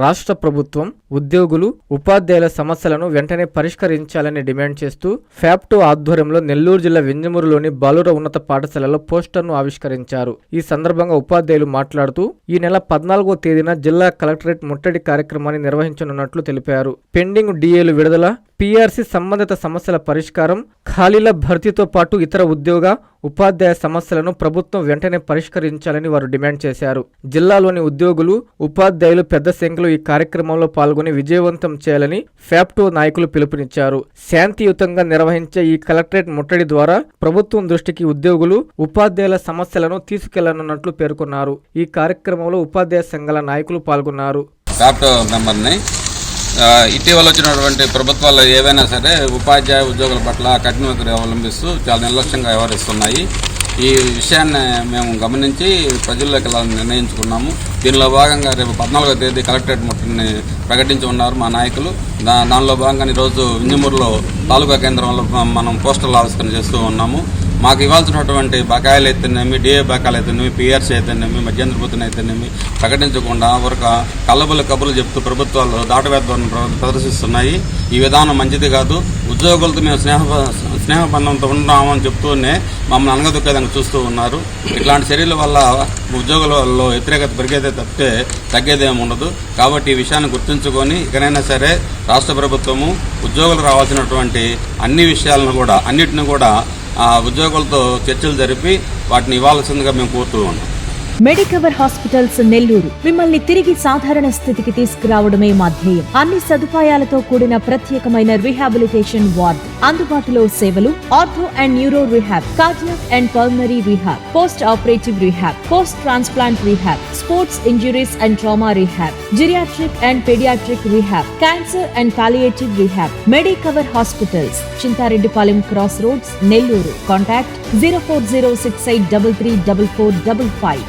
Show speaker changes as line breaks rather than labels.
రాష్ట్ర ప్రభుత్వం ఉద్యోగులు, ఉపాధ్యాయుల సమస్యలను వెంటనే పరిష్కరించాలని డిమాండ్ చేస్తూ ఫ్యాప్టో ఆధ్వర్యంలో నెల్లూరు జిల్లా వింజమూరులోని బాలుర ఉన్నత పాఠశాలలో పోస్టర్ను ఆవిష్కరించారు. ఈ సందర్భంగా ఉపాధ్యాయులు మాట్లాడుతూ ఈ నెల 14వ తేదీన జిల్లా కలెక్టరేట్ ముట్టడి కార్యక్రమాన్ని నిర్వహించనున్నట్లు తెలిపారు. పెండింగ్ డిఏలు విడుదల, పీఆర్సీ సంబంధిత సమస్యల పరిష్కారం, ఖాళీల భర్తీతో పాటు ఇతర ఉద్యోగ, ఉపాధ్యాయ సమస్యలను ప్రభుత్వం వెంటనే పరిష్కరించాలని వారు డిమాండ్ చేశారు. జిల్లాలోని ఉద్యోగులు, ఉపాధ్యాయులు పెద్ద సంఖ్యలో ఈ కార్యక్రమంలో పాల్గొని విజయవంతం చేయాలని ఫ్యాప్టో నాయకులు పిలుపునిచ్చారు. శాంతియుతంగా నిర్వహించే ఈ కలెక్టరేట్ ముట్టడి ద్వారా ప్రభుత్వం దృష్టికి ఉద్యోగులు, ఉపాధ్యాయుల సమస్యలను తీసుకెళ్లనున్నట్లు పేర్కొన్నారు. ఈ కార్యక్రమంలో ఉపాధ్యాయ సంఘాల నాయకులు పాల్గొన్నారు.
ఇటీవల వచ్చినటువంటి ప్రభుత్వాలు ఏవైనా సరే ఉపాధ్యాయ ఉద్యోగుల పట్ల కఠిన వైఖరి అవలంబిస్తూ చాలా నిర్లక్ష్యంగా వ్యవహరిస్తున్నాయి. ఈ విషయాన్ని మేము గమనించి ప్రజల్లోకి వెళ్ళాలని నిర్ణయించుకున్నాము. దీనిలో భాగంగా రేపు 14వ తేదీ కలెక్టరేట్ ముట్టడిని ప్రకటించి ఉన్నారు మా నాయకులు. దానిలో భాగంగా ఈరోజు వింజమూరులో తాలూకా కేంద్రంలో మనం పోస్టర్లు ఆవిష్కరణ చేస్తూ ఉన్నాము. మాకు ఇవ్వాల్సినటువంటి బకాయిలు అయితేనేమి, డిఏ బకాయిలు అయితేనేమి, పీఆర్సీ అయితేనేమి, మధ్యంతర భృతిని అయితేనేమి ప్రకటించకుండా ఒక కల్లబుల కబుర్లు చెప్తూ ప్రభుత్వాలు దాటవేద్దాన్ని ప్రదర్శిస్తున్నాయి. ఈ విధానం మంచిది కాదు. ఉద్యోగులతో మేము స్నేహబంధంతో ఉన్నామని చెప్తూనే మమ్మల్ని అనగదొక్కేదాన్ని చూస్తూ ఉన్నారు. ఇట్లాంటి చర్యల వల్ల ఉద్యోగులలో వ్యతిరేకత పెరిగేదే తప్పితే తగ్గేదేమి ఉండదు. కాబట్టి ఈ విషయాన్ని గుర్తుంచుకొని ఇకనైనా సరే రాష్ట్ర ప్రభుత్వము ఉద్యోగులు రావాల్సినటువంటి అన్నిటిని కూడా ఉద్యోగులతో చర్చలు జరిపి వాటిని ఇవ్వాల్సిందిగా మేము కోరుతూ ఉన్నాం.
మెడికవర్ హాస్పిటల్స్ నెల్లూరు మిమ్మల్ని తిరిగి సాధారణ స్థితికి తీసుకురావడమే మా ధ్యేయం. అన్ని సదుపాయాలతో కూడిన ప్రత్యేకమైన రీహాబిలిటేషన్ వార్డ్, అందుబాటులో సేవలు ortho and neuro rehab, cardiac and pulmonary rehab, post operative rehab, post transplant rehab, sports injuries and trauma rehab, geriatric and paediatric rehab, cancer and palliative rehab. Medicover hospitals, Chintareddypalem cross roads, Nellore. Contact 040683344555.